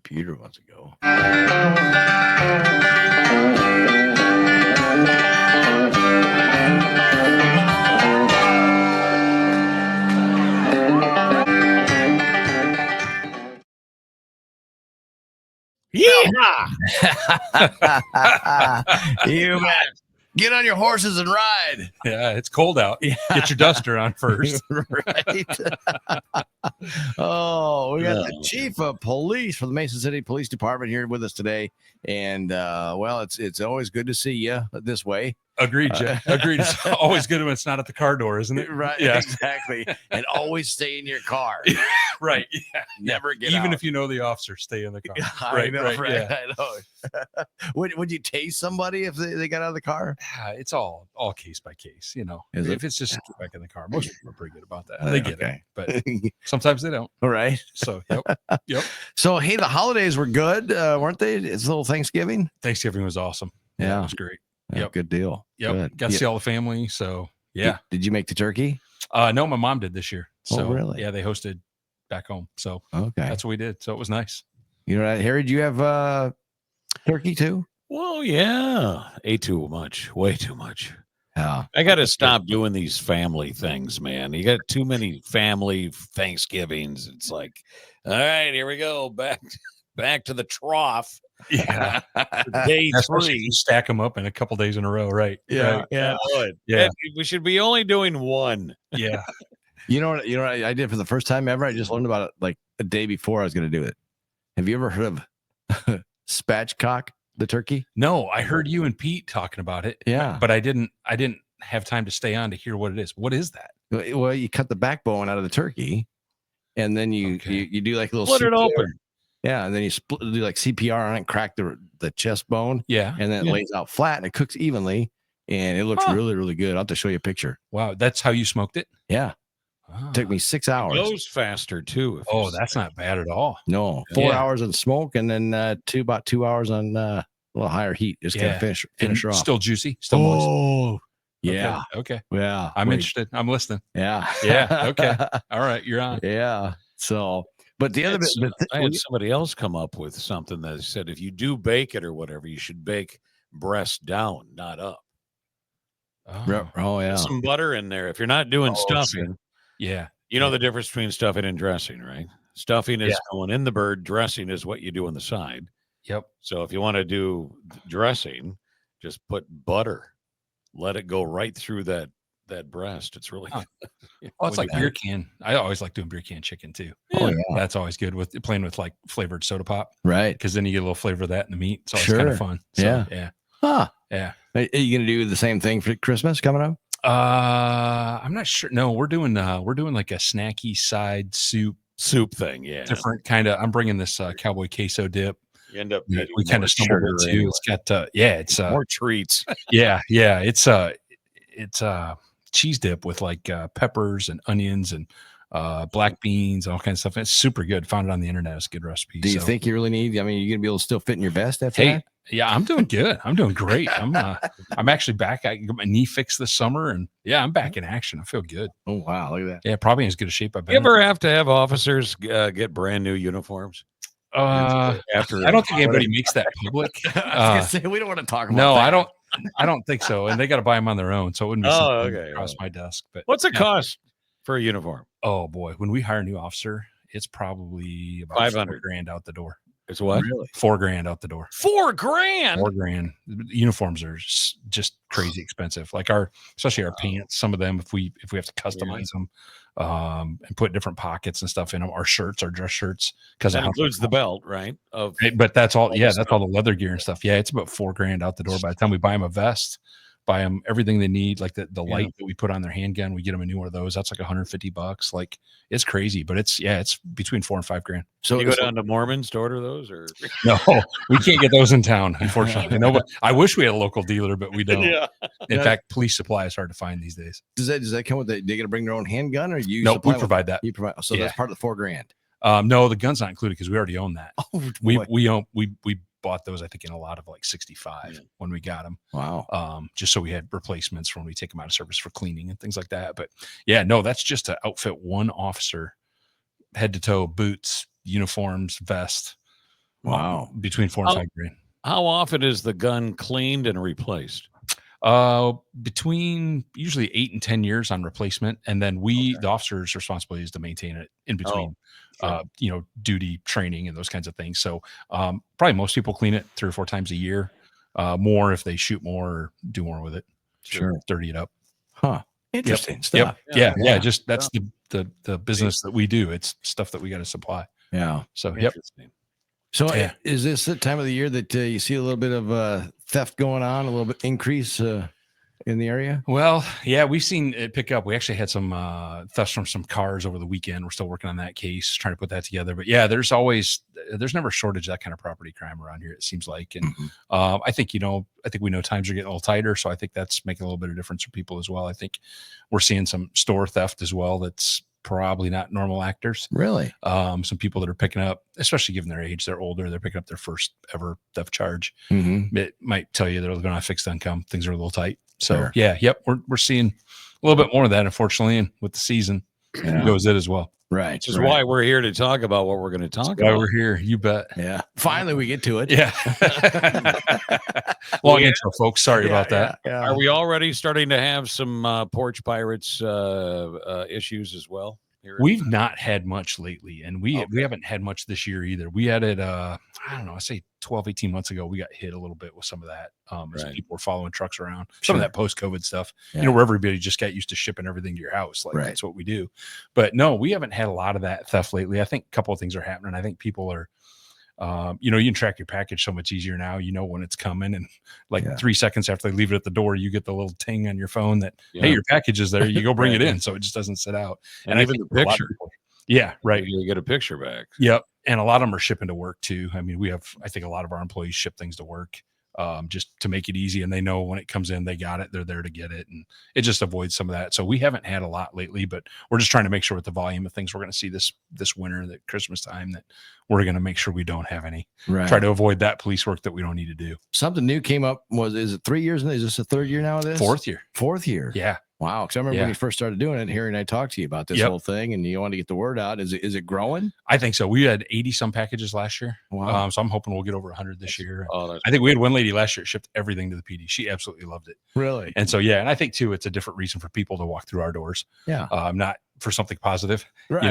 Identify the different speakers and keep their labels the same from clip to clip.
Speaker 1: computer wants to go.
Speaker 2: Yeehaw!
Speaker 1: You bet. Get on your horses and ride.
Speaker 3: Yeah, it's cold out.
Speaker 1: Yeah.
Speaker 3: Get your duster on first.
Speaker 1: Right. Oh, we got the
Speaker 2: Oh.
Speaker 1: chief of police for the Mason City Police Department here with us today. And well, it's always good to see you this way.
Speaker 3: Agreed, Jeff. Agreed. It's always good when it's not at the car door, isn't it?
Speaker 1: Right.
Speaker 3: Yeah.
Speaker 1: Exactly. And always stay in your car.
Speaker 3: Right. Yeah.
Speaker 1: Never get
Speaker 3: Even
Speaker 1: out.
Speaker 3: if you know the officer, stay in the car.
Speaker 1: I know, right?
Speaker 3: Yeah.
Speaker 1: I know. Would you tase somebody if they got out of the car?
Speaker 3: It's all case by case, you know.
Speaker 1: Is
Speaker 3: If
Speaker 1: it?
Speaker 3: it's just get back in the car, most people are pretty good about that. They get
Speaker 1: Okay.
Speaker 3: it, but sometimes they don't.
Speaker 1: All right.
Speaker 3: So, yep.
Speaker 1: So, hey, the holidays were good, weren't they? It's a little Thanksgiving.
Speaker 3: Thanksgiving was awesome.
Speaker 1: Yeah.
Speaker 3: It was great.
Speaker 1: Yeah,
Speaker 3: Yep.
Speaker 1: good deal.
Speaker 3: Yep.
Speaker 1: Good.
Speaker 3: Got to see all the family. So, yeah.
Speaker 1: Did you make the turkey?
Speaker 3: No, my mom did this year.
Speaker 1: Oh,
Speaker 3: So,
Speaker 1: really?
Speaker 3: yeah, they hosted back home. So,
Speaker 1: Okay.
Speaker 3: that's what we did. So, it was nice.
Speaker 1: You know, Harry, do you have turkey too?
Speaker 2: Well, yeah. Ate too much. Way too much.
Speaker 1: Yeah.
Speaker 2: I got to stop doing these family things, man. You got too many family Thanksgivings. It's like, all right, here we go. Back to the trough.
Speaker 3: Yeah.
Speaker 2: Day
Speaker 3: Especially if
Speaker 2: 3.
Speaker 3: you stack them up in a couple days in a row. Right.
Speaker 1: Yeah.
Speaker 3: Right.
Speaker 1: Yeah.
Speaker 3: Yeah.
Speaker 2: And we should be only doing one.
Speaker 3: Yeah.
Speaker 1: You know what I did for the first time ever? I just learned about it like a day before I was going to do it. Have you ever heard of spatchcock, the turkey?
Speaker 3: No, I heard you and Pete talking about it.
Speaker 1: Yeah.
Speaker 3: But I didn't have time to stay on to hear what it is. What is that?
Speaker 1: Well, you cut the backbone out of the turkey, and then you do like a little
Speaker 2: Split it
Speaker 1: CPR.
Speaker 2: open.
Speaker 1: Yeah, and then you do like CPR on it, crack the chest bone,
Speaker 3: Yeah.
Speaker 1: and then it lays out flat and it cooks evenly, and it looks really, really good. I'll have to show you a picture.
Speaker 3: Wow. That's how you smoked it?
Speaker 1: Yeah,
Speaker 3: Ah.
Speaker 1: took me 6 hours.
Speaker 2: Goes faster too. if
Speaker 3: Oh,
Speaker 2: you-
Speaker 3: that's not bad at all.
Speaker 1: No, 4
Speaker 3: Yeah.
Speaker 1: hours on smoke, and then about 2 hours on a little higher heat. Just kind
Speaker 3: Yeah.
Speaker 1: of finish
Speaker 3: And
Speaker 1: her off.
Speaker 3: still juicy, still moist.
Speaker 1: Oh, yeah,
Speaker 3: Okay.
Speaker 1: yeah.
Speaker 3: I'm
Speaker 1: Wait,
Speaker 3: interested. I'm listening.
Speaker 1: Yeah,
Speaker 3: Yeah, okay. All right. You're on.
Speaker 1: yeah. So, but the other bit,
Speaker 2: I had somebody else come up with something that said if you do bake it or whatever, you should bake breast down, not up.
Speaker 1: oh yeah,
Speaker 2: Some butter in there. If you're not doing
Speaker 3: Oh,
Speaker 2: stuffing,
Speaker 3: Yeah.
Speaker 2: you know the difference between stuffing and dressing, right? Stuffing is
Speaker 3: Yeah.
Speaker 2: going in the bird. Dressing is what you do on the side.
Speaker 3: Yep.
Speaker 2: So if you want to do dressing, just put butter. Let it go right through that breast. It's really
Speaker 3: Oh.
Speaker 2: good.
Speaker 3: Well, it's
Speaker 2: When
Speaker 3: like
Speaker 2: you-
Speaker 3: beer can. I always like doing beer can chicken too.
Speaker 1: oh yeah,
Speaker 3: That's always good with playing with like flavored soda pop
Speaker 1: right.
Speaker 3: because then you get a little flavor of that in the meat. It's always kind
Speaker 1: Sure.
Speaker 3: of fun. So,
Speaker 1: Yeah.
Speaker 3: Yeah.
Speaker 1: Huh.
Speaker 3: Yeah.
Speaker 1: Are you gonna do the same thing for Christmas coming up?
Speaker 3: I'm not sure. No, we're doing like a snacky side soup,
Speaker 2: soup thing. Yeah.
Speaker 3: different kind of. I'm bringing this cowboy queso dip.
Speaker 2: You end up
Speaker 3: We
Speaker 2: getting
Speaker 3: kind
Speaker 2: more
Speaker 3: of stumbled
Speaker 2: sugar
Speaker 3: into.
Speaker 2: anyway.
Speaker 3: It's got it's
Speaker 2: more treats.
Speaker 3: yeah. It's cheese dip with like peppers and onions and black beans, all kinds of stuff. It's super good. Found it on the internet. It's a good recipe.
Speaker 1: Do you
Speaker 3: So,
Speaker 1: think you really need? I mean, you're gonna be able to still fit in your vest after
Speaker 3: Hey,
Speaker 1: that?
Speaker 3: yeah, I'm doing good. I'm doing great. I'm actually back. I got my knee fixed this summer, and yeah, I'm back in action. I feel good.
Speaker 1: Oh wow, look at that.
Speaker 3: Yeah, probably in as good a shape I've been.
Speaker 2: You ever have to have officers get brand new uniforms?
Speaker 3: After I don't think anybody makes that public.
Speaker 1: I was gonna say we don't want to talk about.
Speaker 3: No,
Speaker 1: that.
Speaker 3: I don't think so. And they got to buy them on their own, so it wouldn't be
Speaker 2: Oh,
Speaker 3: something
Speaker 2: okay,
Speaker 3: across
Speaker 2: well.
Speaker 3: my desk. But
Speaker 2: What's it
Speaker 3: yeah.
Speaker 2: cost for a uniform?
Speaker 3: Oh boy, when we hire a new officer, it's probably about
Speaker 2: 500
Speaker 3: $4,000 out the door.
Speaker 2: It's what?
Speaker 1: Really?
Speaker 3: $4,000 out the door.
Speaker 2: $4,000.
Speaker 3: $4,000. Uniforms are just crazy expensive. Like especially our pants. Some of them, if we have to customize them, and put different pockets and stuff in them. Our shirts, our dress shirts, because
Speaker 2: That includes the belt, right?
Speaker 3: But that's all. Yeah,
Speaker 2: the
Speaker 3: that's all the leather gear and stuff. Yeah, it's about $4,000 out the door. By the time we buy them a vest, buy them everything they need, like the light that we put on their handgun, we get them a new one of those. That's like $150. Like it's crazy, but it's between $4,000 and $5,000.
Speaker 1: So
Speaker 2: You go down to Mormons to order those, or
Speaker 3: No, we can't get those in town, unfortunately. No, but I wish we had a local dealer, but we don't. In fact, police supply is hard to find these days.
Speaker 1: does that come with? They got to bring their own handgun, or you?
Speaker 3: No,
Speaker 1: supply
Speaker 3: we
Speaker 1: one?
Speaker 3: provide that.
Speaker 1: You provide. So
Speaker 3: Yeah.
Speaker 1: that's part of the $4,000.
Speaker 3: No, the gun's not included because we already own that.
Speaker 1: Oh,
Speaker 3: We
Speaker 1: boy.
Speaker 3: we bought those, I think, in a lot of like 65 when we got them.
Speaker 1: Wow.
Speaker 3: Just so we had replacements for when we take them out of service for cleaning and things like that. But yeah, no, that's just to outfit one officer, head to toe, boots, uniforms, vest,
Speaker 1: Wow.
Speaker 3: between 4 and
Speaker 2: Oh.
Speaker 3: 5 grand.
Speaker 2: How often is the gun cleaned and replaced?
Speaker 3: Between usually 8 and 10 years on replacement, and then the officer's responsibility is to maintain it in between,
Speaker 2: sure.
Speaker 3: duty training and those kinds of things. So, probably most people clean it 3 or 4 times a year, more if they shoot more or do more with it,
Speaker 1: Sure.
Speaker 3: dirty it up.
Speaker 1: Huh. Interesting
Speaker 3: Yep.
Speaker 1: stuff.
Speaker 3: Yeah. Just that's the business that we do. It's stuff that we got to supply.
Speaker 1: Yeah.
Speaker 3: So, yep.
Speaker 2: Interesting.
Speaker 1: So
Speaker 3: Yeah.
Speaker 1: is this the time of the year that you see a little bit of theft going on, a little bit increase in the area?
Speaker 3: Well, yeah, we've seen it pick up. We actually had some thefts from some cars over the weekend. We're still working on that case, trying to put that together. But yeah, there's never a shortage of that kind of property crime around here, it seems like. And I think we know times are getting a little tighter. So I think that's making a little bit of difference for people as well. I think we're seeing some store theft as well. That's probably not normal actors.
Speaker 1: Really?
Speaker 3: Some people that are picking up, especially given their age, they're older, they're picking up their first ever theft charge.
Speaker 1: Mm-hmm.
Speaker 3: It might tell you they're going to have fixed income. Things are a little tight. So
Speaker 1: Sure.
Speaker 3: we're seeing a little bit more of that, unfortunately, and with the season goes it as well.
Speaker 1: Right.
Speaker 2: Which is why we're here to talk about what we're going to talk
Speaker 3: Why
Speaker 2: about.
Speaker 3: we're here, you bet.
Speaker 1: Yeah. Finally, we get to it.
Speaker 3: Yeah. Long intro, folks. Sorry about that.
Speaker 1: Yeah.
Speaker 2: Are we already starting to have some porch pirates issues as well?
Speaker 3: We've not had much lately, and we haven't had much this year either. We had it, I don't know, I say 12, 18 months ago, we got hit a little bit with some of that as people were following trucks around. Some of that post-COVID stuff, where everybody just got used to shipping everything to your house. Like that's what we do. But no, we haven't had a lot of that theft lately. I think a couple of things are happening. I think people are, you can track your package so much easier now. You know when it's coming, and 3 seconds after they leave it at the door, you get the little ting on your phone that hey, your package is there. You go bring it in, so it just doesn't sit out.
Speaker 2: And even the picture,
Speaker 3: you
Speaker 2: get a picture back.
Speaker 3: Yep, and a lot of them are shipping to work too. I mean, I think a lot of our employees ship things to work. Just to make it easy, and they know when it comes in, they got it, they're there to get it, and it just avoids some of that. So we haven't had a lot lately, but we're just trying to make sure with the volume of things we're going to see this winter, that Christmas time, that we're going to make sure we don't have any. Try to avoid that police work that we don't need to do.
Speaker 1: Something new came up. Is it 3 years? Is this the third year now of this? Fourth year.
Speaker 3: Yeah.
Speaker 1: Wow. Because I remember when you first started doing it, Harry and I talked to you about this whole thing, and you wanted to get the word out. Is it growing?
Speaker 3: I think so. We had 80 some packages last year.
Speaker 1: Wow.
Speaker 3: So I'm hoping we'll get over 100 this year. I think we had one lady last year that shipped everything to the PD. She absolutely loved it.
Speaker 1: Really?
Speaker 3: And so, and I think too, it's a different reason for people to walk through our doors.
Speaker 1: Yeah.
Speaker 3: Not for something positive,
Speaker 1: right.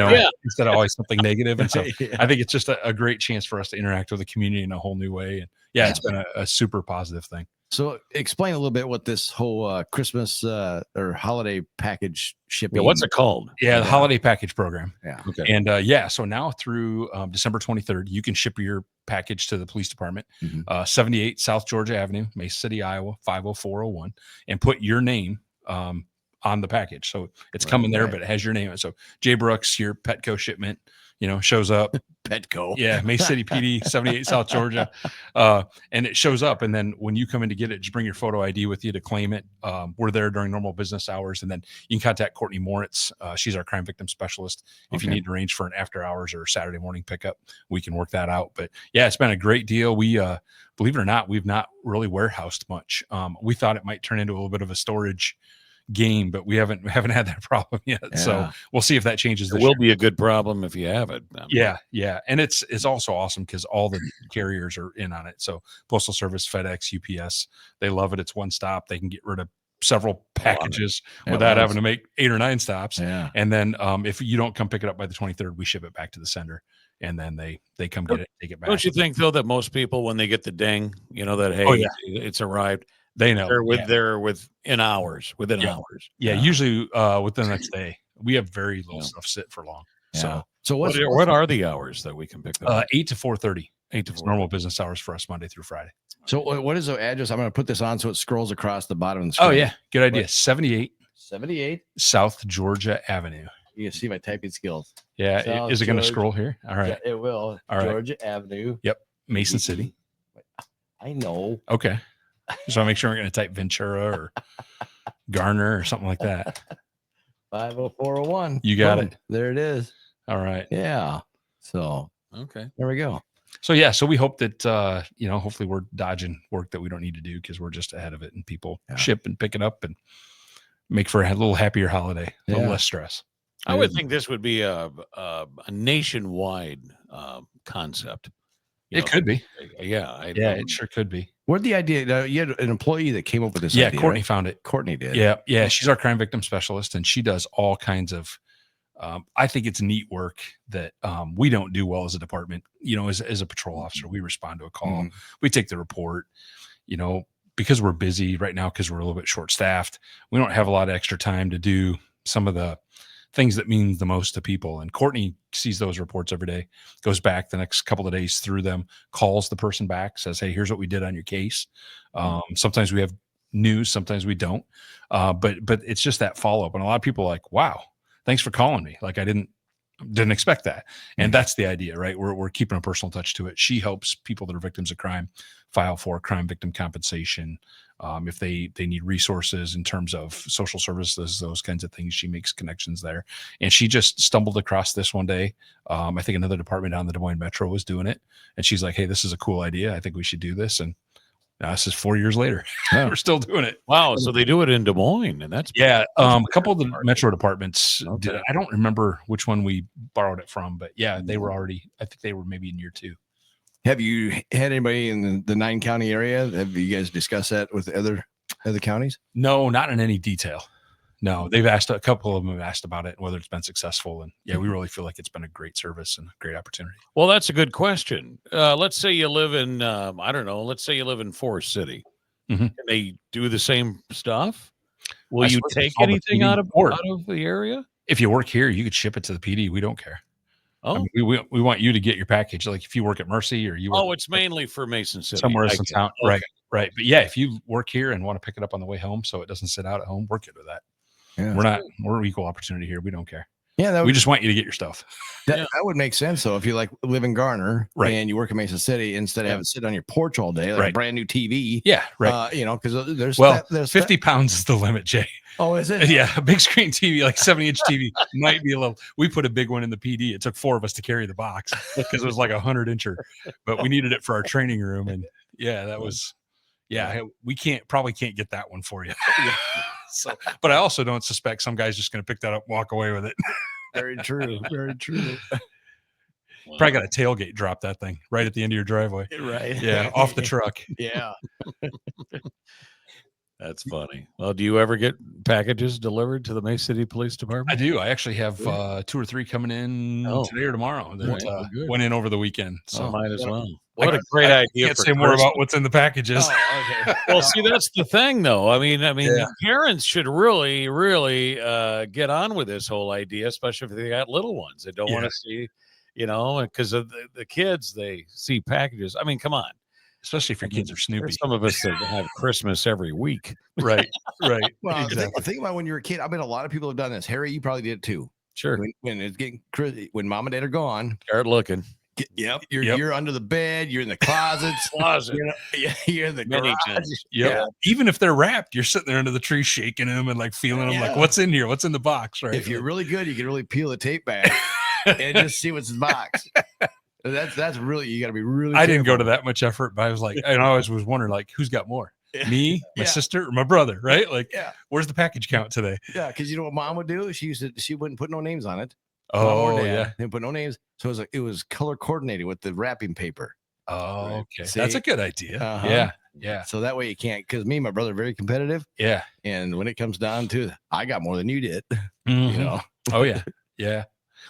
Speaker 3: Instead of always something negative. And so I think it's just a great chance for us to interact with the community in a whole new way. And it's been a super positive thing.
Speaker 1: So explain a little bit what this whole Christmas or holiday package shipping.
Speaker 2: What's it called?
Speaker 3: The holiday package program.
Speaker 1: Yeah.
Speaker 2: Okay.
Speaker 3: And so now through December 23rd, you can ship your package to the police department, 78 South Georgia Avenue, Mesa City, Iowa, 50401, and put your name on the package. So it's coming there, but it has your name. So Jay Brooks, your Petco shipment, shows up.
Speaker 1: Petco.
Speaker 3: Yeah. Mesa City PD, 78 South Georgia. And it shows up. And then when you come in to get it, just bring your photo ID with you to claim it. We're there during normal business hours. And then you can contact Courtney Moritz. She's our crime victim specialist. If you need to arrange for an after hours or Saturday morning pickup, we can work that out. But it's been a great deal. We, believe it or not, we've not really warehoused much. We thought it might turn into a little bit of a storage game, but we haven't had that problem yet. So we'll see if that changes.
Speaker 2: It will be a good problem if you have it.
Speaker 3: Yeah. And it's also awesome because all the carriers are in on it. So Postal Service, FedEx, UPS, they love it. It's one stop. They can get rid of several packages without having to make 8 or 9 stops.
Speaker 1: Yeah.
Speaker 3: And then if you don't come pick it up by the 23rd, we ship it back to the sender. And then they come get it, take it back.
Speaker 2: Don't you think though that most people, when they get the ding, that hey, it's arrived,
Speaker 3: they know
Speaker 2: they're within hours.
Speaker 3: Yeah, usually within the next day. We have very little stuff sit for long.
Speaker 1: Yeah.
Speaker 2: So what are the hours that we can pick them up?
Speaker 3: 8 to 4:30.
Speaker 2: 8 to 4.
Speaker 3: Normal business hours for us Monday through Friday.
Speaker 1: So what is the address? I'm going to put this on so it scrolls across the bottom of the screen.
Speaker 3: Oh yeah, good idea. 78 South Georgia Avenue.
Speaker 1: You can see my typing skills.
Speaker 3: Yeah,
Speaker 1: South
Speaker 3: is it going to
Speaker 1: Georgia.
Speaker 3: scroll here? All right.
Speaker 1: Yeah, it will.
Speaker 3: All right.
Speaker 1: Georgia Avenue.
Speaker 3: Yep. Mason City.
Speaker 1: I know.
Speaker 3: Okay. Just want to make sure we're going to type Ventura or Garner or something like that.
Speaker 1: 50401.
Speaker 3: You got it.
Speaker 1: There it is.
Speaker 3: All right.
Speaker 1: Yeah. So
Speaker 2: okay.
Speaker 1: There we go.
Speaker 3: So we hope that hopefully we're dodging work that we don't need to do because we're just ahead of it, and people ship and pick it up and make for a little happier holiday, a little less stress.
Speaker 2: I would think this would be a nationwide concept. you
Speaker 3: It
Speaker 2: know,
Speaker 3: could be.
Speaker 2: yeah,
Speaker 3: Yeah, it sure could be.
Speaker 1: Where'd the idea? You had an employee that came up with this
Speaker 3: Yeah,
Speaker 1: idea.
Speaker 3: Courtney
Speaker 1: right?
Speaker 3: found it.
Speaker 1: Courtney did.
Speaker 3: Yeah, yeah. She's our crime victim specialist, and she does all kinds of. I think it's neat work that we don't do well as a department. You know, as a patrol officer, we respond to a call,
Speaker 1: Mhm.
Speaker 3: we take the report. You know, because we're busy right now, because we're a little bit short staffed, we don't have a lot of extra time to do some of the things that mean the most to people. And Courtney sees those reports every day, goes back the next couple of days through them, calls the person back, says, "Hey, here's what we did on your case." Sometimes we have news, sometimes we don't. But it's just that follow up. And a lot of people are like, "Wow, thanks for calling me." Like, I didn't expect that. And that's the idea, right? We're keeping a personal touch to it. She helps people that are victims of crime file for crime victim compensation. If they need resources in terms of social services, those kinds of things, she makes connections there. And she just stumbled across this one day. I think another department down the Des Moines Metro was doing it, and she's like, "Hey, this is a cool idea. I think we should do this." And this is 4 years later.
Speaker 1: Yeah.
Speaker 3: We're still doing it.
Speaker 2: Wow, so they do it in Des Moines, and that's
Speaker 3: Yeah, a couple of the
Speaker 2: Department.
Speaker 3: metro departments did
Speaker 2: Okay.
Speaker 3: it. I don't remember which one we borrowed it from, but yeah, they were already. I think they were maybe in year 2.
Speaker 1: Have you had anybody in the 9-county area? Have you guys discussed that with other counties?
Speaker 3: No, not in any detail. No, they've asked, a couple of them have asked about it, whether it's been successful, and yeah, we really feel like it's been a great service and a great opportunity.
Speaker 2: Well, that's a good question. Let's say you live in, I don't know, let's say you live in Forest City.
Speaker 3: Mhm.
Speaker 2: Can they do the same stuff? Will
Speaker 3: I
Speaker 2: you
Speaker 3: suppose
Speaker 2: take
Speaker 3: it's all the
Speaker 2: anything
Speaker 3: PD
Speaker 2: out of
Speaker 3: board.
Speaker 2: the area?
Speaker 3: If you work here, you could ship it to the PD. We don't care. I
Speaker 2: Oh,
Speaker 3: mean, we want you to get your package. Like if you work at Mercy or you work
Speaker 2: it's mainly for Mason City.
Speaker 3: somewhere
Speaker 2: I
Speaker 3: else in
Speaker 2: get it.
Speaker 3: town,
Speaker 2: Okay.
Speaker 3: right. But yeah, if you work here and want to pick it up on the way home, so it doesn't sit out at home, we're good with that.
Speaker 1: Yeah.
Speaker 3: We're equal opportunity here. We don't care.
Speaker 1: Yeah, that
Speaker 3: We
Speaker 1: would,
Speaker 3: just want you to get your stuff.
Speaker 1: that would make sense. So if you like live in Garner
Speaker 3: Right.
Speaker 1: and you work in Mason City, instead of
Speaker 2: Yeah.
Speaker 1: having it sit on your porch all day, like a
Speaker 3: Right.
Speaker 1: brand new TV,
Speaker 3: Yeah, right.
Speaker 1: because there's
Speaker 3: Well,
Speaker 1: there's
Speaker 3: 50 pounds is the limit, Jay.
Speaker 1: Oh, is it?
Speaker 3: Yeah, a big screen TV, like 70-inch TV, might be a little. We put a big one in the PD. It took 4 of us to carry the box because it was like 100-incher, but we needed it for our training room. And yeah, that was, we probably can't get that one for you. So, but I also don't suspect some guy's just going to pick that up and walk away with it.
Speaker 1: Very true. Very true.
Speaker 2: Wow.
Speaker 3: Probably got a tailgate drop that thing right at the end of your driveway.
Speaker 1: Right.
Speaker 3: Yeah, off the truck.
Speaker 1: Yeah.
Speaker 2: That's funny. Well, do you ever get packages delivered to the Mason City Police Department?
Speaker 3: I do. I actually have 2 or 3 coming in
Speaker 2: Oh.
Speaker 3: today or tomorrow that
Speaker 2: Right. Oh, good.
Speaker 3: went in over the weekend.
Speaker 2: So
Speaker 3: So
Speaker 2: might as well.
Speaker 3: I
Speaker 2: What a
Speaker 3: can't-
Speaker 2: great
Speaker 3: I
Speaker 2: idea!
Speaker 3: can't
Speaker 2: for
Speaker 3: say more
Speaker 2: Christmas.
Speaker 3: about what's in the packages.
Speaker 1: Oh, okay.
Speaker 2: Well, see, that's the thing, though. I mean,
Speaker 3: Yeah.
Speaker 2: parents should really, really get on with this whole idea, especially if they got little ones. They don't want
Speaker 3: Yeah.
Speaker 2: to see, because of the kids, they see packages. I mean, come on.
Speaker 3: Especially if your kids are Snoopy.
Speaker 2: There's some of us that have Christmas every week.
Speaker 3: Right.
Speaker 1: Well,
Speaker 3: Exactly.
Speaker 1: think about when you were a kid. I bet a lot of people have done this. Harry, you probably did it too.
Speaker 2: Sure.
Speaker 1: When it's getting when mom and dad are gone,
Speaker 2: Start looking.
Speaker 1: Yep.
Speaker 3: Yep.
Speaker 1: You're under the bed. You're in the closets.
Speaker 2: Closet.
Speaker 1: You're in the
Speaker 2: Many
Speaker 1: garage.
Speaker 2: times.
Speaker 3: Yep.
Speaker 1: Yeah.
Speaker 3: Even if they're wrapped, you're sitting there under the tree shaking them and like feeling them like,
Speaker 1: Yeah.
Speaker 3: what's in here? What's in the box? Right.
Speaker 1: If you're really good, you can really peel the tape back and just see what's in the box. That's really, you got to be really.
Speaker 3: I didn't go to
Speaker 1: careful.
Speaker 3: that much effort, but I was like, and I always was wondering, like, who's got more?
Speaker 1: Yeah.
Speaker 3: Me, my
Speaker 1: Yeah.
Speaker 3: sister, or my brother, right? Like,
Speaker 1: Yeah.
Speaker 3: where's the package count today?
Speaker 1: Yeah. Because you know what mom would do? She wouldn't put no names on it. Mom
Speaker 3: Oh,
Speaker 1: or dad
Speaker 3: yeah.
Speaker 1: didn't put no names. So it was color coordinated with the wrapping paper.
Speaker 3: Oh,
Speaker 1: Right.
Speaker 3: okay.
Speaker 1: See?
Speaker 3: That's a good idea.
Speaker 1: Uh-huh.
Speaker 3: Yeah. Yeah.
Speaker 1: So that way you can't, because me and my brother are very competitive.
Speaker 3: Yeah.
Speaker 1: And when it comes down to, I got more than you did,
Speaker 3: Mhm.
Speaker 1: you know.
Speaker 3: Oh, yeah. Yeah.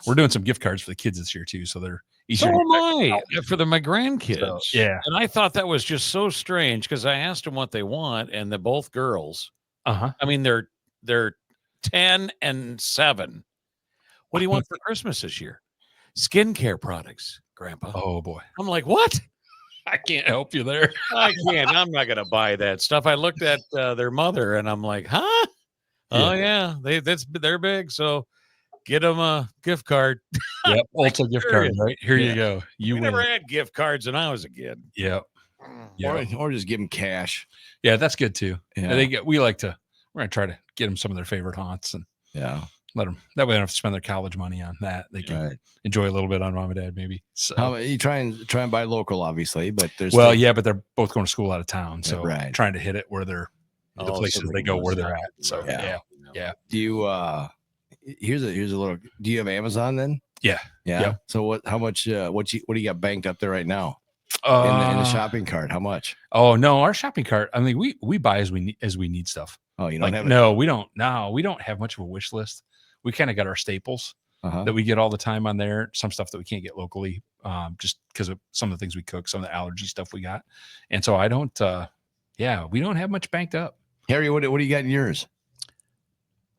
Speaker 3: We're doing some gift cards for the kids this year, too. So they're easier.
Speaker 2: So
Speaker 3: to
Speaker 2: am
Speaker 3: get
Speaker 2: I for my grandkids.
Speaker 3: So, yeah.
Speaker 2: And I thought that was just so strange because I asked them what they want, and they're both girls.
Speaker 3: Uh-huh.
Speaker 2: I mean, they're 10 and 7. What do you want for Christmas this year? Skincare products, Grandpa.
Speaker 3: Oh, boy.
Speaker 2: I'm like, what?
Speaker 3: I can't help you there.
Speaker 2: I can't. I'm not going to buy that stuff. I looked at their mother, and I'm like, huh? Oh yeah, they're big. So get them a gift card.
Speaker 3: Yep. Ulta gift card,
Speaker 2: Curious.
Speaker 3: right? Here
Speaker 1: Yeah.
Speaker 3: you go. You
Speaker 2: We
Speaker 3: win.
Speaker 2: never had gift cards when I was a kid.
Speaker 3: Yep. Yeah.
Speaker 1: Or just give them cash.
Speaker 3: Yeah, that's good too.
Speaker 1: Yeah.
Speaker 3: We're gonna try to get them some of their favorite haunts and
Speaker 1: Yeah.
Speaker 3: let them, that way they don't have to spend their college money on that. They can
Speaker 1: Right.
Speaker 3: enjoy a little bit on mom and dad, maybe. So,
Speaker 1: How about you try and buy local, obviously, but there's
Speaker 3: well,
Speaker 1: still-
Speaker 3: yeah, but they're both going to school out of town. So
Speaker 1: Right.
Speaker 3: trying to hit it where they're the
Speaker 2: Oh, so
Speaker 3: places
Speaker 2: they
Speaker 3: they
Speaker 2: can
Speaker 3: go
Speaker 2: go
Speaker 3: where they're
Speaker 2: south.
Speaker 3: at. So
Speaker 1: Yeah.
Speaker 3: yeah.
Speaker 1: Do you here's a little, do you have Amazon then?
Speaker 3: Yeah.
Speaker 1: Yeah.
Speaker 3: Yep.
Speaker 1: So how much what do you got banked up there right now? in the shopping cart? How much?
Speaker 3: Oh no, our shopping cart. I mean, we buy as we need stuff.
Speaker 1: Oh, you don't have it?
Speaker 3: No, we don't. No, we don't have much of a wish list. We kind of got our staples that we get all the time on there. Some stuff that we can't get locally, just because of some of the things we cook, some of the allergy stuff we got. And so I don't. We don't have much banked up.
Speaker 1: Harry, what do you got in yours?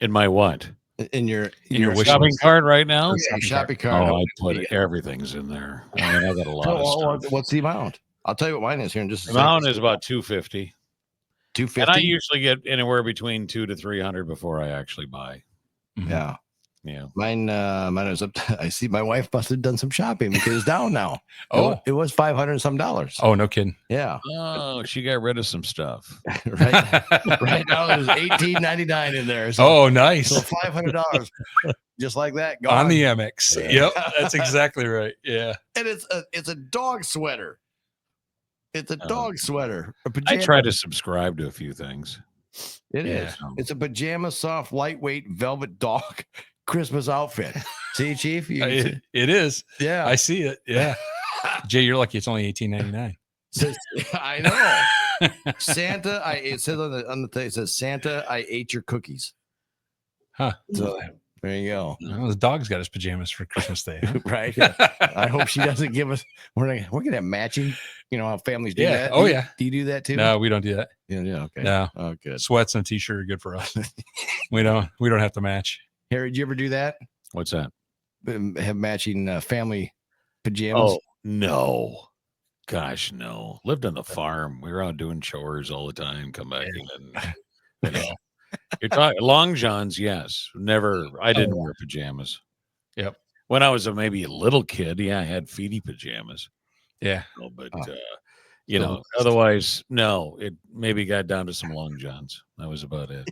Speaker 2: In my what?
Speaker 1: In your
Speaker 3: wish
Speaker 2: Shopping
Speaker 3: list.
Speaker 2: cart right now?
Speaker 1: Yeah, shopping cart.
Speaker 2: Oh, I put everything's in there. I mean, I got a lot of stuff.
Speaker 1: What's the amount? I'll tell you what mine is here in just a
Speaker 2: The amount is about $250.
Speaker 1: 250.
Speaker 2: And I usually get anywhere between 200 to 300 before I actually buy.
Speaker 1: Yeah.
Speaker 2: Yeah.
Speaker 1: Mine is up. I see my wife must have done some shopping because it's down now.
Speaker 3: Oh,
Speaker 1: it was $500 and some dollars.
Speaker 3: oh, no kidding.
Speaker 1: Yeah.
Speaker 2: Oh, she got rid of some stuff.
Speaker 1: right now there's $18.99 in there.
Speaker 3: Oh, nice.
Speaker 1: So $500 just like that gone.
Speaker 3: On the MX.
Speaker 1: Yeah.
Speaker 3: Yep, that's exactly right. Yeah.
Speaker 1: And it's a dog sweater. It's a dog sweater. A
Speaker 2: I
Speaker 1: pajama.
Speaker 2: try to subscribe to a few things.
Speaker 1: It
Speaker 3: Yeah.
Speaker 1: is. It's a pajama soft, lightweight velvet dog Christmas outfit. See, Chief?
Speaker 3: It is.
Speaker 1: Yeah.
Speaker 3: I see it. Yeah. Jay, you're lucky. It's only $18.99.
Speaker 1: I know. Santa, it says on the thing, it says, Santa, I ate your cookies.
Speaker 3: Huh.
Speaker 1: So there you go.
Speaker 3: Well, the dog's got his pajamas for Christmas Day. Huh?
Speaker 1: Right. I hope she doesn't give us. We're gonna have matching. You know how families do
Speaker 3: Yeah.
Speaker 1: that.
Speaker 3: Oh, yeah.
Speaker 1: Do you do that too?
Speaker 3: No, we don't do that.
Speaker 1: Yeah. Okay.
Speaker 3: No.
Speaker 1: Oh, good.
Speaker 3: Sweats and a t-shirt are good for us. we don't have to match.
Speaker 1: Harry, did you ever do that?
Speaker 2: What's that?
Speaker 1: Have matching family pajamas?
Speaker 2: Oh, no. Gosh, no. Lived on the farm. We were out doing chores all the time. Come back and you know. You're talking long johns, yes. Never. I didn't wear pajamas.
Speaker 3: Yep.
Speaker 2: When I was maybe a little kid, I had feety pajamas.
Speaker 3: Yeah.
Speaker 2: But
Speaker 1: So-
Speaker 2: otherwise, no. It maybe got down to some long johns. That was about it.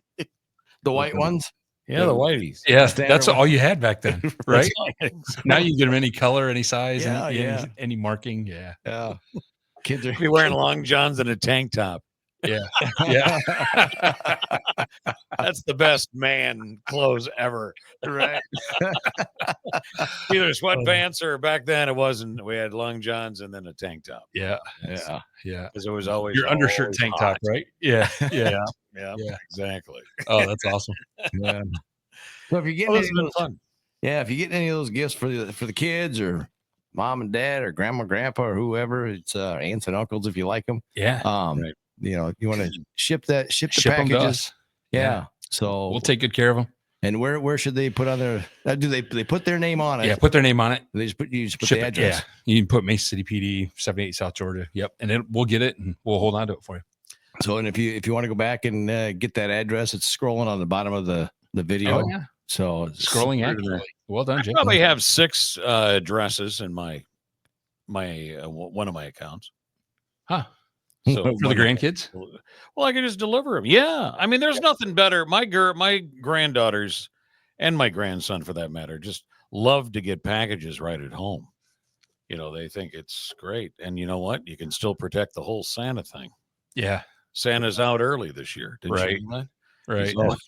Speaker 1: The white ones?
Speaker 2: Yeah, the whiteies.
Speaker 3: Yeah.
Speaker 1: Standard
Speaker 3: That's
Speaker 1: one.
Speaker 3: all you had back then, right?
Speaker 2: That's
Speaker 3: Now you get them any color, any size,
Speaker 1: Yeah,
Speaker 3: any marking. Yeah.
Speaker 1: Yeah. Kids are
Speaker 2: Be wearing long johns and a tank top.
Speaker 3: Yeah. Yeah.
Speaker 2: That's the best man clothes ever.
Speaker 1: right.
Speaker 2: Either sweatpants or back then it wasn't. We had long johns and then a tank top
Speaker 3: Yeah.
Speaker 1: Yeah.
Speaker 3: Yeah.
Speaker 2: because it was always
Speaker 3: Your undershirt
Speaker 2: always
Speaker 3: tank
Speaker 2: hot.
Speaker 3: top, right? Yeah. Yeah.
Speaker 2: Yeah,
Speaker 3: Yeah.
Speaker 2: exactly.
Speaker 3: Oh, that's awesome.
Speaker 1: Yeah. So if you're getting
Speaker 2: Well,
Speaker 1: any
Speaker 2: it's
Speaker 1: of
Speaker 2: been
Speaker 1: those,
Speaker 2: fun.
Speaker 1: yeah, if you get any of those gifts for the kids or mom and dad or grandma, grandpa or whoever, it's aunts and uncles if you like them.
Speaker 3: Yeah.
Speaker 2: Right.
Speaker 1: You know, you want to ship the
Speaker 3: Ship them to
Speaker 1: packages.
Speaker 3: us.
Speaker 1: Yeah. So
Speaker 3: We'll take good care of them.
Speaker 1: and where should they put on their? Do they put their name on it?
Speaker 3: Yeah. Put their name on it.
Speaker 1: They just put
Speaker 3: Ship
Speaker 1: the
Speaker 3: it.
Speaker 1: address.
Speaker 3: Yeah. You can put Mason City PD, 78 South Georgia. Yep. And then we'll get it and we'll hold on to it for you.
Speaker 1: So and if you want to go back and get that address, it's scrolling on the bottom of the video.
Speaker 3: Oh, yeah.
Speaker 1: So
Speaker 3: Scrolling accurately. Well done,
Speaker 2: I
Speaker 3: Jay.
Speaker 2: probably have 6 addresses in my one of my accounts.
Speaker 3: Huh.
Speaker 2: So
Speaker 3: For the grandkids?
Speaker 2: well, I can just deliver them. Yeah, I mean, there's nothing better. My granddaughters and my grandson, for that matter, just love to get packages right at home. You know, they think it's great, and you know what? You can still protect the whole Santa thing.
Speaker 3: Yeah.
Speaker 2: Santa's out early this year. Did
Speaker 3: Right.
Speaker 2: you know that?
Speaker 3: Right.
Speaker 2: He's always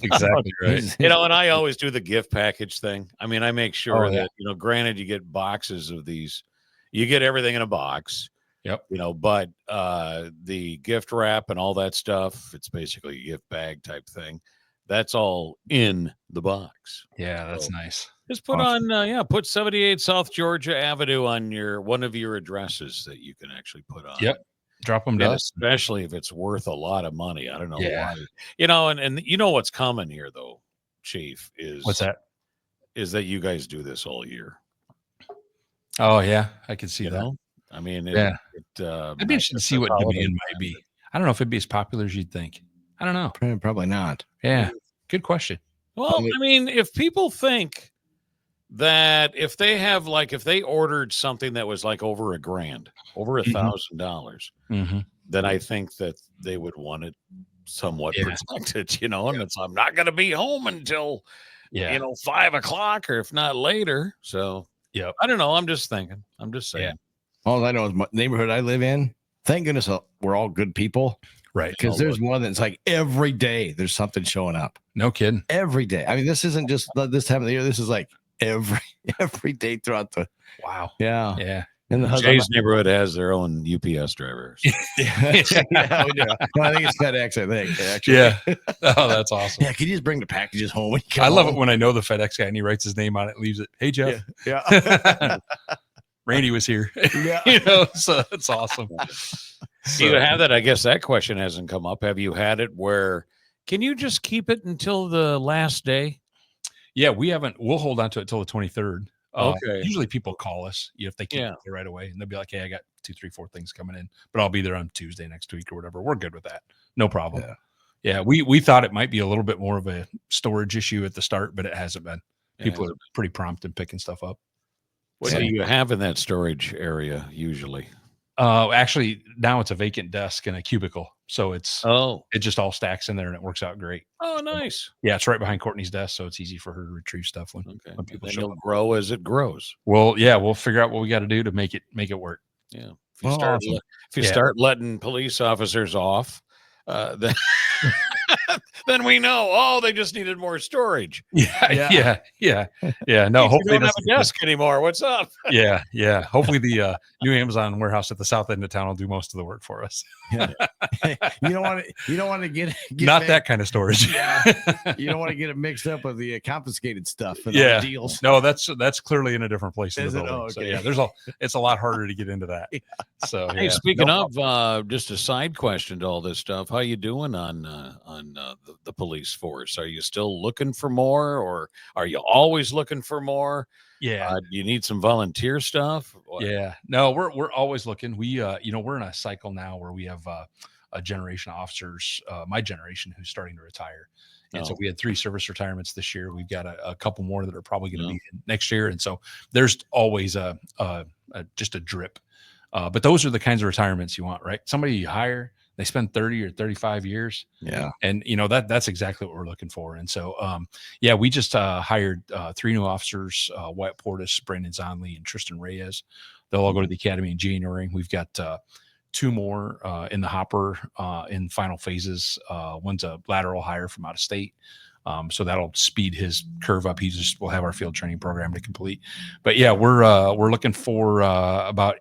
Speaker 3: Exactly right.
Speaker 2: you know, and I always do the gift package thing. I mean, I make sure
Speaker 3: Oh, yeah.
Speaker 2: that, you know, granted you get boxes of these, you get everything in a box.
Speaker 3: Yep.
Speaker 2: You know, but the gift wrap and all that stuff, it's basically a gift bag type thing. That's all in the box.
Speaker 3: Yeah, that's nice.
Speaker 2: Just put
Speaker 3: Awesome.
Speaker 2: on put 78 South Georgia Avenue on one of your addresses that you can actually put on.
Speaker 3: Yep. Drop them to
Speaker 2: And
Speaker 3: us.
Speaker 2: especially if it's worth a lot of money. I don't know
Speaker 3: Yeah.
Speaker 2: why. You know, and you know what's coming here though, Chief, is
Speaker 3: What's that?
Speaker 2: is that you guys do this all year.
Speaker 3: Oh, yeah. I can see
Speaker 2: You
Speaker 3: that.
Speaker 2: know? I mean,
Speaker 3: Yeah.
Speaker 2: I'd
Speaker 3: I'd be interested to see what demand might be. I don't know if it'd be as popular as you'd think. I don't know.
Speaker 1: probably not.
Speaker 3: Yeah. Good question.
Speaker 2: Well, I mean, if people think that if they have if they ordered something that was like over $1,000, over
Speaker 3: Mhm.
Speaker 2: $1,000,
Speaker 3: Mm-hmm.
Speaker 2: then I think that they would want it somewhat
Speaker 3: Yeah.
Speaker 2: protected, you know, and it's I'm not gonna be home until
Speaker 3: Yeah.
Speaker 2: 5 o'clock or if not later. So
Speaker 3: Yep.
Speaker 2: I don't know. I'm just thinking. I'm just saying.
Speaker 3: Yeah.
Speaker 1: All I know is my neighborhood I live in. Thank goodness we're all good people
Speaker 3: Right.
Speaker 1: because there's one that's like every day there's something showing up.
Speaker 3: No kidding.
Speaker 1: Every day. I mean, this isn't just this time of the year. This is like every day throughout the.
Speaker 3: Wow.
Speaker 1: Yeah.
Speaker 3: Yeah.
Speaker 1: And the husband,
Speaker 2: Jay's neighborhood has their own UPS drivers.
Speaker 1: yeah, we do. No, I think it's FedEx. I think actually.
Speaker 3: Yeah. Oh, that's awesome.
Speaker 1: Yeah, can you just bring the packages home? When you
Speaker 3: I
Speaker 1: come
Speaker 3: love it
Speaker 1: home?
Speaker 3: when I know the FedEx guy and he writes his name on it, leaves it. Hey, Jeff.
Speaker 1: Yeah.
Speaker 3: Randy was here.
Speaker 1: Yeah.
Speaker 3: You know, so it's awesome.
Speaker 2: Do you have that? I guess that question hasn't come up. Have you had it where can you just keep it until the last day?
Speaker 3: Yeah, we haven't. We'll hold on to it till the 23rd.
Speaker 2: Okay.
Speaker 3: Usually people call us if they can't get there right away, and they'll be like, "Hey, I got 2, 3, 4 things coming in, but I'll be there on Tuesday next week or whatever." We're good with that. No problem. Yeah, we thought it might be a little bit more of a storage issue at the start, but it hasn't been. People are pretty prompt in picking stuff up.
Speaker 2: What do you have in that storage area usually?
Speaker 3: Actually, now it's a vacant desk and a cubicle, so it just all stacks in there and it works out great.
Speaker 2: Oh, nice.
Speaker 3: Yeah, it's right behind Courtney's desk, so it's easy for her to retrieve stuff when people show
Speaker 2: it'll
Speaker 3: up.
Speaker 2: grow as it grows.
Speaker 3: Well, yeah, we'll figure out what we got to do to make it work.
Speaker 2: Yeah. If you start letting police officers off, then then we know. Oh, they just needed more storage.
Speaker 3: Yeah. No, hopefully
Speaker 2: don't have a desk anymore. What's up?
Speaker 3: Yeah. Hopefully the new Amazon warehouse at the south end of town will do most of the work for us.
Speaker 1: Yeah. You don't want to get
Speaker 3: not that kind of storage.
Speaker 1: Yeah. You don't want to get it mixed up with the confiscated stuff and all the deals.
Speaker 3: No, that's clearly in a different place in the building.
Speaker 1: Oh, okay.
Speaker 3: So it's a lot harder to get into that. So
Speaker 2: hey, speaking of just a side question to all this stuff, how you doing on the police force? Are you still looking for more, or are you always looking for more?
Speaker 3: Yeah.
Speaker 2: You need some volunteer stuff?
Speaker 3: Yeah. No, we're always looking. We we're in a cycle now where we have a generation of officers, my generation, who's starting to retire. And so we had 3 service retirements this year. We've got a couple more that are probably going to be next year. And so there's always just a drip. But those are the kinds of retirements you want, right? Somebody you hire, they spend 30 or 35 years.
Speaker 1: Yeah.
Speaker 3: And that's exactly what we're looking for. And so, we just hired 3 new officers, Wyatt Portis, Brandon Zonley, and Tristan Reyes. They'll all go to the academy in January. We've got 2 more in the hopper in final phases. One's a lateral hire from out of state. So that'll speed his curve up. We'll have our field training program to complete. But yeah, we're looking for about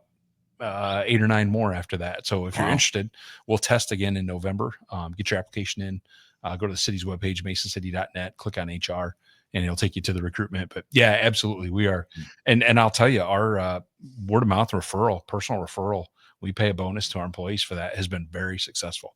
Speaker 3: 8 or 9 more after that. So if you're interested, we'll test again in November. Get your application in, go to the city's webpage, masoncity.net, click on HR, and it'll take you to the recruitment. But yeah, absolutely. We are. And I'll tell you, our word of mouth referral, personal referral, we pay a bonus to our employees for that, has been very successful.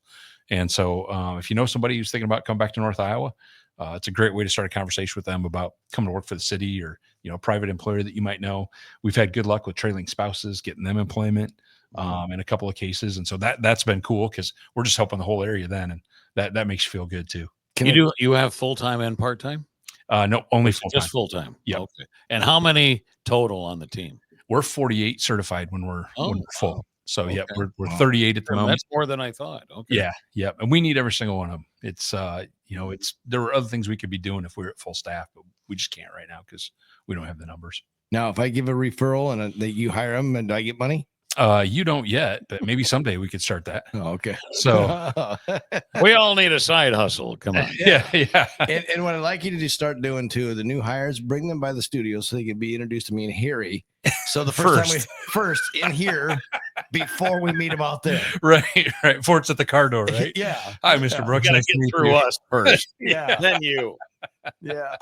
Speaker 3: And so if you know somebody who's thinking about coming back to North Iowa, it's a great way to start a conversation with them about coming to work for the city, or, private employer that you might know. We've had good luck with trailing spouses, getting them employment in a couple of cases. And so that's been cool, because we're just helping the whole area then. And that makes you feel good too.
Speaker 2: You have full-time and part-time?
Speaker 3: No, only full-time.
Speaker 2: Just full-time.
Speaker 3: Yeah.
Speaker 2: Okay. And how many total on the team?
Speaker 3: We're 48 certified when we're full.
Speaker 2: Wow.
Speaker 3: So
Speaker 2: Okay.
Speaker 3: we're 38 at the moment.
Speaker 2: That's more than I thought. Okay.
Speaker 3: Yeah. And we need every single one of them. It's there were other things we could be doing if we were at full staff, but we just can't right now because we don't have the numbers.
Speaker 1: Now, if I give a referral and that you hire them, and do I get money?
Speaker 3: You don't yet, but maybe someday we could start that.
Speaker 1: Oh, okay.
Speaker 3: So
Speaker 2: we all need a side hustle. Come on.
Speaker 3: Yeah.
Speaker 1: And what I'd like you to do, start doing too, the new hires, bring them by the studio so they can be introduced to me and Harry. So the first in here before we meet them out there.
Speaker 3: Right. Before it's at the car door, right?
Speaker 1: Yeah.
Speaker 3: Hi, Mr. Brooks.
Speaker 2: Nice to meet through you. Us first.
Speaker 1: Yeah.
Speaker 2: Then you.
Speaker 1: Yeah.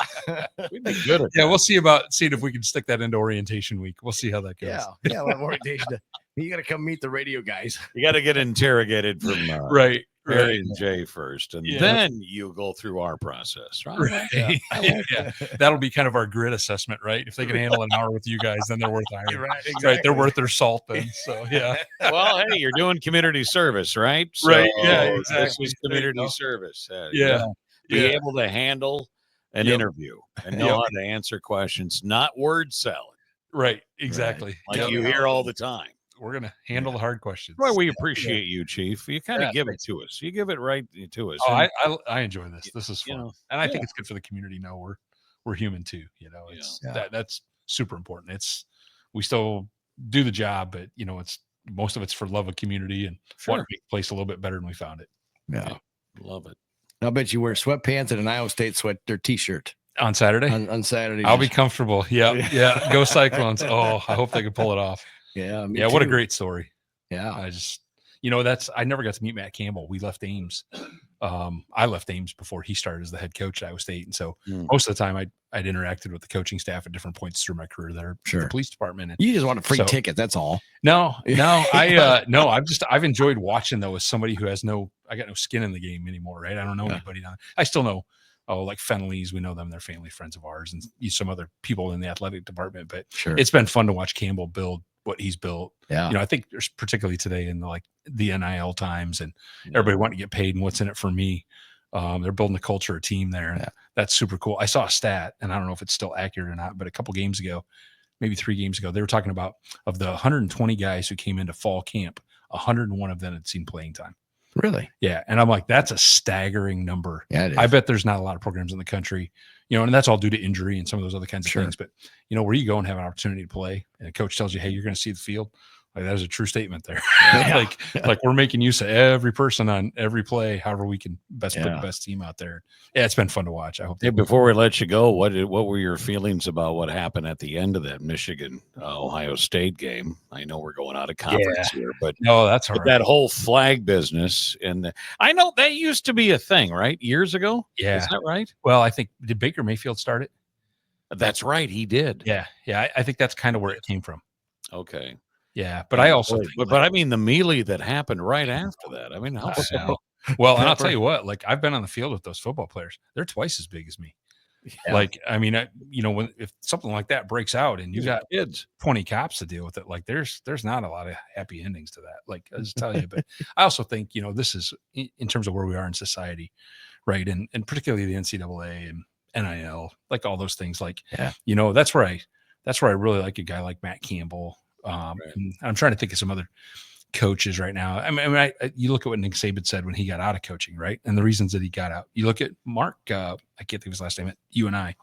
Speaker 2: We'd be good at
Speaker 3: that. We'll see about seeing if we can stick that into orientation week. We'll see how that goes.
Speaker 1: Yeah. Orientation. You got to come meet the radio guys.
Speaker 2: You got to get interrogated from
Speaker 3: right.
Speaker 2: Barry and Jay first, and then you go through our process, right?
Speaker 3: Yeah. That'll be kind of our grit assessment, right? If they can handle an hour with you guys, then they're worth hiring.
Speaker 1: Right, exactly.
Speaker 3: Right, they're worth their salt then. So yeah.
Speaker 2: Well, hey, you're doing community service, right? So
Speaker 3: right. Yeah. Exactly.
Speaker 2: This is community service.
Speaker 3: Yeah.
Speaker 2: Be able to handle an interview and know how to answer questions, not word salad.
Speaker 3: Right. Exactly.
Speaker 2: Right. Like you hear all the time.
Speaker 3: We're going to handle the hard questions.
Speaker 2: Well, we appreciate you, Chief. You kind of give it to us. You give it right to us.
Speaker 3: Oh, I enjoy this. This is fun. And I think
Speaker 2: it's
Speaker 3: good for the community. No, we're human too. It's that's super important. We still do the job, but it's most of it's for love of community and want to make the place a little bit better than we found it.
Speaker 1: Yeah.
Speaker 2: Love it.
Speaker 1: I'll bet you wear sweatpants and an Iowa State t-shirt
Speaker 3: on Saturday.
Speaker 1: On Saturday.
Speaker 3: I'll be comfortable. Yeah. Go Cyclones. Oh, I hope they can pull it off.
Speaker 1: Yeah. Me
Speaker 3: Yeah, what a
Speaker 1: too.
Speaker 3: great story.
Speaker 1: Yeah.
Speaker 3: I just, I never got to meet Matt Campbell. We left Ames. I left Ames before he started as the head coach at Iowa State. And so most of the time I'd interacted with the coaching staff at different points through my career there,
Speaker 1: Sure.
Speaker 3: the police department. And
Speaker 1: You just want a free ticket. That's all.
Speaker 3: no, I've enjoyed watching though, as somebody who has I got no skin in the game anymore. Right. I don't know anybody down. I still know, like Fenleys, we know them, they're family friends of ours, and some other people in the athletic department, but
Speaker 1: Sure.
Speaker 3: It's been fun to watch Campbell build what he's built.
Speaker 1: Yeah.
Speaker 3: I think there's particularly today in the NIL times and everybody wanting to get paid and what's in it for me. They're building a culture, a team there. And that's super cool. I saw a stat, and I don't know if it's still accurate or not, but a couple games ago, maybe 3 games ago, they were talking about of the 120 guys who came into fall camp, 101 of them had seen playing time.
Speaker 1: Really?
Speaker 3: Yeah. And I'm like, that's a staggering number.
Speaker 1: Yeah. It is.
Speaker 3: I bet there's not a lot of programs in the country, and that's all due to injury and some of those other kinds of things. But, where you go and have an opportunity to play and a coach tells you, hey, you're going to see the field. Like, that is a true statement there.
Speaker 1: Yeah.
Speaker 3: like we're making use of every person on every play, however we can best put the best team out there. Yeah, it's been fun to watch. I hope.
Speaker 2: Hey, before we let you go, what were your feelings about what happened at the end of that Michigan Ohio State game? I know we're going out of conference here, but
Speaker 3: no, that's all right.
Speaker 2: That whole flag business, and I know that used to be a thing, right? Years ago.
Speaker 3: Yeah,
Speaker 2: is that right?
Speaker 3: Well, I think did Baker Mayfield start it?
Speaker 2: That's right, he did.
Speaker 3: Yeah. I think that's kind of where it came from.
Speaker 2: Okay.
Speaker 3: Yeah, but I also
Speaker 2: but I mean the melee that happened right after that. I mean, how
Speaker 3: well, and I'll tell you what, I've been on the field with those football players. They're twice as big as me. Yeah. If something like that breaks out and you got
Speaker 2: kids,
Speaker 3: 20 cops to deal with it, there's not a lot of happy endings to that. I just tell you, but I also think, this is in terms of where we are in society, right? And particularly the NCAA and NIL, all those things, that's where I really like a guy like Matt Campbell. Right. I'm trying to think of some other coaches right now. I mean, you look at what Nick Saban said when he got out of coaching, right? And the reasons that he got out. You look at Mark, I can't think of his last name, at UNI,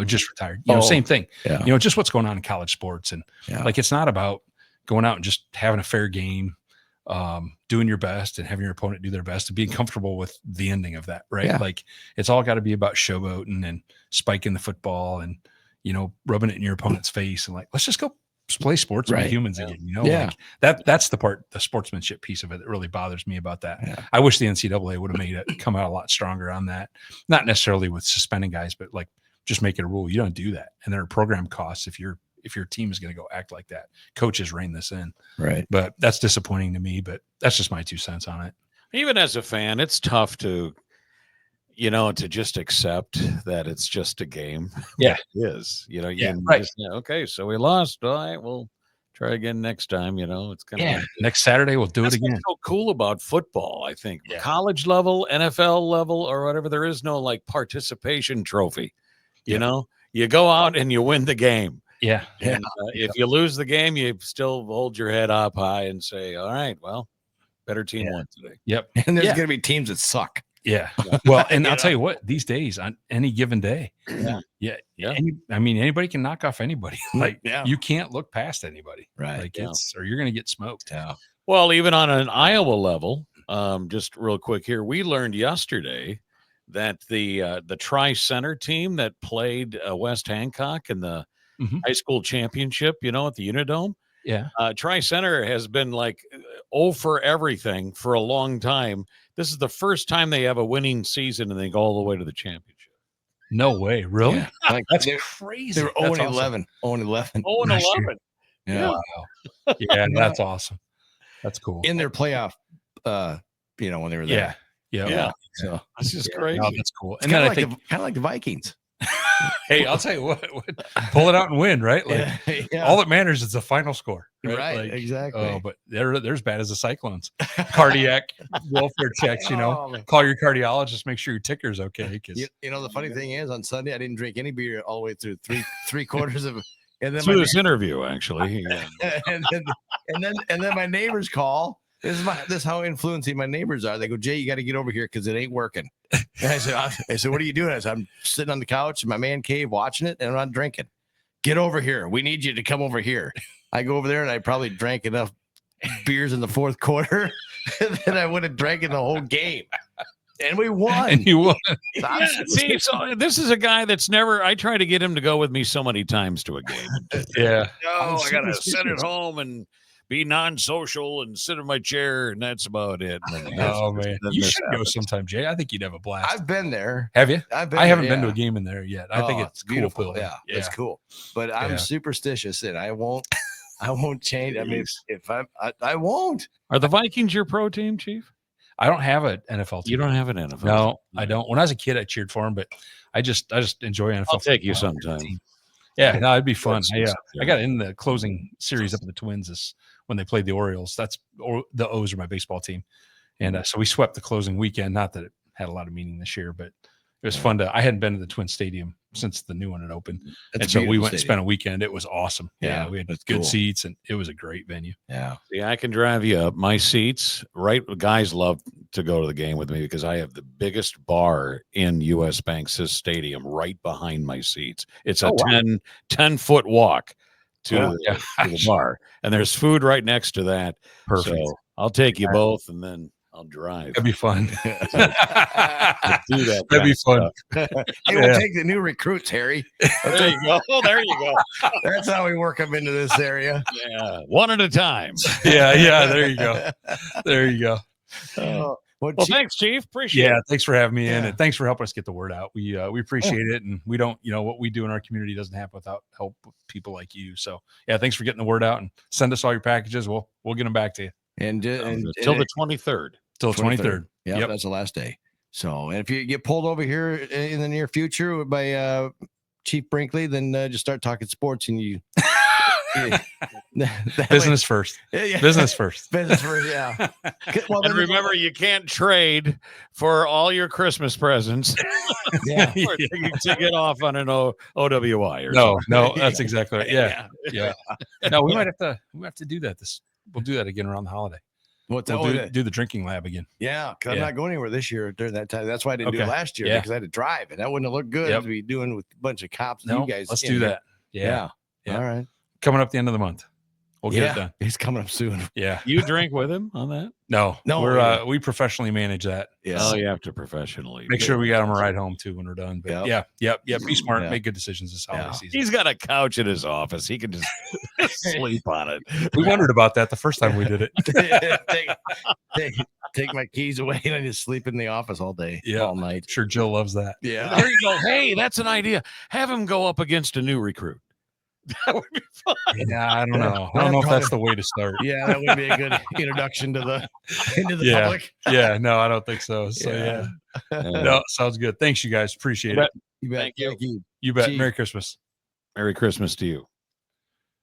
Speaker 3: just retired. Same thing. Yeah. Just what's going on in college sports. And it's not about going out and just having a fair game, doing your best and having your opponent do their best and being comfortable with the ending of that, right? Yeah. It's all got to be about showboating and spiking the football and, rubbing it in your opponent's face and let's just go play sports with humans again, that's the sportsmanship piece of it that really bothers me about that. Yeah. I wish the NCAA would have made it come out a lot stronger on that, not necessarily with suspending guys, but just make it a rule. You don't do that. And there are program costs if your team is going to go act like that. Coaches rein this in.
Speaker 1: Right.
Speaker 3: But that's disappointing to me, but that's just my 2 cents on it.
Speaker 2: Even as a fan, it's tough to just accept that it's just a game.
Speaker 3: Yeah.
Speaker 2: It is.
Speaker 3: Right.
Speaker 2: Okay, so we lost. All right, we'll try again next time. It's kind of
Speaker 3: next Saturday we'll do it again.
Speaker 2: What's so cool about football, I think. College level, NFL level, or whatever, there is no participation trophy. You go out and you win the game.
Speaker 3: Yeah.
Speaker 2: And if you lose the game, you still hold your head up high and say, all right, well, better team won today.
Speaker 3: Yep.
Speaker 1: And there's going to be teams that suck.
Speaker 3: Yeah. Well, and I'll tell you what, these days on any given day. Yeah. Anybody can knock off anybody. You can't look past anybody.
Speaker 1: Right.
Speaker 3: Or you're going to get smoked.
Speaker 1: Yeah.
Speaker 2: Well, even on an Iowa level, just real quick here, we learned yesterday that the Tri-Center team that played West Hancock in the high school championship, at the Unidome.
Speaker 3: Yeah.
Speaker 2: Tri-Center has been 0 for everything for a long time. This is the first time they have a winning season and they go all the way to the championship.
Speaker 3: No way. Really?
Speaker 1: Yeah.
Speaker 3: That's crazy.
Speaker 1: They were 0-11. 0-11.
Speaker 2: 0-11.
Speaker 3: Yeah. Wow. Yeah, that's awesome. That's cool.
Speaker 1: In their playoff, when they were there.
Speaker 3: Yeah.
Speaker 2: So that's just crazy.
Speaker 3: No, that's cool.
Speaker 1: And then I think kind of like the Vikings.
Speaker 3: Hey, I'll tell you what, pull it out and win, right? All that matters is the final score.
Speaker 1: Right, exactly.
Speaker 3: Oh, but they're as bad as the Cyclones. Cardiac welfare checks, call your cardiologist, make sure your ticker's okay.
Speaker 1: The funny thing is, on Sunday I didn't drink any beer all the way through three quarters of it. And then
Speaker 2: through this interview, actually.
Speaker 1: and then my neighbors call. This is how influencing my neighbors are. They go, Jay, you got to get over here because it ain't working. And I said, what are you doing? I said, I'm sitting on the couch in my man cave watching it, and I'm not drinking. Get over here. We need you to come over here. I go over there, and I probably drank enough beers in the fourth quarter that I would have drank in the whole game. And we won.
Speaker 3: And you won.
Speaker 2: See, so this is a guy that's never. I try to get him to go with me so many times to a game.
Speaker 3: Yeah.
Speaker 2: No, I gotta sit at home and be non-social and sit in my chair, and that's about it. And then
Speaker 3: Oh man,
Speaker 2: then
Speaker 3: you
Speaker 2: this
Speaker 3: should go
Speaker 2: happens.
Speaker 3: sometime, Jay. I think you'd have a blast.
Speaker 1: I've been there.
Speaker 3: Have you?
Speaker 1: I've been
Speaker 3: I haven't
Speaker 1: there,
Speaker 3: been to a
Speaker 1: yeah.
Speaker 3: game in there yet. I think
Speaker 1: Oh,
Speaker 3: it's
Speaker 1: beautiful.
Speaker 3: Cool building.
Speaker 1: Yeah, it's cool. But I'm
Speaker 3: Yeah.
Speaker 1: superstitious and I won't change. I mean, if I won't.
Speaker 2: Are the Vikings your pro team, Chief?
Speaker 3: I don't have an NFL team.
Speaker 2: You don't have an NFL.
Speaker 3: No,
Speaker 2: team.
Speaker 3: I don't. When I was a kid, I cheered for him, but I just enjoy NFL.
Speaker 2: I'll take you
Speaker 3: football.
Speaker 2: sometime.
Speaker 3: Yeah, no, it'd be fun.
Speaker 2: That's-
Speaker 3: I got in the closing series up with the Twins this when they played the Orioles. The O's are my baseball team, and so we swept the closing weekend. Not that it had a lot of meaning this year, but it was fun to. I hadn't been to the Twin Stadium since the new one had opened,
Speaker 1: That's
Speaker 3: and so
Speaker 1: a
Speaker 3: we
Speaker 1: beautiful
Speaker 3: went and
Speaker 1: stadium.
Speaker 3: spent a weekend. It was awesome.
Speaker 1: Yeah,
Speaker 3: we had
Speaker 1: that's
Speaker 3: good
Speaker 1: cool.
Speaker 3: seats, and it was a great venue.
Speaker 1: Yeah.
Speaker 2: See, I can drive you up. My seats, right? Guys love to go to the game with me because I have the biggest bar in US Bank Stadium right behind my seats. It's a
Speaker 3: Oh, wow.
Speaker 2: 10-foot walk to,
Speaker 3: Yeah.
Speaker 2: to the bar, and there's food right next to that.
Speaker 3: Perfect.
Speaker 2: So I'll take you both, and then I'll drive.
Speaker 3: That'd be fun.
Speaker 2: Do that
Speaker 3: That'd be fun.
Speaker 1: Hey,
Speaker 3: Yeah.
Speaker 1: we'll take the new recruits, Harry.
Speaker 2: There you go. There you go.
Speaker 1: That's how we work them into this area.
Speaker 2: Yeah, one at a time.
Speaker 3: Yeah. There you go. There you go.
Speaker 1: Well,
Speaker 2: Well,
Speaker 1: Chief-
Speaker 2: thanks, Chief. Appreciate
Speaker 3: Yeah,
Speaker 2: it.
Speaker 3: thanks for having me in,
Speaker 1: Yeah.
Speaker 3: and thanks for helping us get the word out. We appreciate it, and we don't, what we do in our community doesn't happen without help of people like you. So yeah, thanks for getting the word out, and send us all your packages. We'll get them back to you
Speaker 2: Until the 23rd.
Speaker 3: till the 23rd.
Speaker 1: Yeah,
Speaker 3: Yep.
Speaker 1: that's the last day. So, and if you get pulled over here in the near future by Chief Brinkley, then just start talking sports and you. That way-
Speaker 3: Business first.
Speaker 1: yeah.
Speaker 3: Business first.
Speaker 1: Business first. Yeah. Well,
Speaker 2: And
Speaker 1: then-
Speaker 2: remember, you can't trade for all your Christmas presents
Speaker 1: Yeah.
Speaker 2: or to get off on an OWI or
Speaker 3: No,
Speaker 2: something.
Speaker 3: no, that's exactly right. Yeah. No, we might have to do that. We'll do that again around the holiday.
Speaker 1: What's
Speaker 3: We'll
Speaker 1: that?
Speaker 3: do the drinking lab again.
Speaker 1: Yeah, because I'm
Speaker 3: Yeah.
Speaker 1: not going anywhere this year during that time. That's why I didn't do it
Speaker 3: Okay.
Speaker 1: last year
Speaker 3: Yeah.
Speaker 1: because I had to drive, and that wouldn't have looked good
Speaker 3: Yep.
Speaker 1: to be doing with a bunch of cops.
Speaker 3: No,
Speaker 1: you guys,
Speaker 3: let's
Speaker 1: in
Speaker 3: do
Speaker 1: here.
Speaker 3: that. Yeah.
Speaker 1: Yeah. All right.
Speaker 3: Coming up the end of the month. We'll get it done.
Speaker 1: He's coming up soon.
Speaker 3: Yeah.
Speaker 2: You drink with him on that?
Speaker 3: No,
Speaker 1: No,
Speaker 3: we're
Speaker 1: yeah.
Speaker 3: we professionally manage that.
Speaker 1: Yeah.
Speaker 2: Oh, you have to professionally.
Speaker 3: Make sure we got them a ride home too when we're done. But
Speaker 1: Yep.
Speaker 3: yeah. Be smart.
Speaker 1: Yeah.
Speaker 3: Make good decisions this holiday
Speaker 1: Yeah.
Speaker 3: season.
Speaker 2: He's got a couch in his office. He can just sleep on it.
Speaker 3: We wondered about that the first time we did it.
Speaker 1: take my keys away and I just sleep in the office all day,
Speaker 3: Yeah.
Speaker 1: all night.
Speaker 3: Sure, Jill loves that.
Speaker 1: Yeah.
Speaker 2: There you go. Hey, that's an idea. Have him go up against a new recruit. That would be fun.
Speaker 3: Yeah, I don't know. I don't know if that's the way to start.
Speaker 1: Yeah, that would be a good introduction to the into the
Speaker 3: Yeah.
Speaker 1: public.
Speaker 3: Yeah, no, I don't think so. So
Speaker 1: Yeah.
Speaker 3: yeah. No, sounds good. Thanks, you guys. Appreciate
Speaker 2: You
Speaker 3: it.
Speaker 2: bet.
Speaker 1: You bet.
Speaker 2: Thank you.
Speaker 1: Thank you.
Speaker 3: You bet.
Speaker 1: Chief.
Speaker 3: Merry Christmas.
Speaker 2: Merry Christmas to you.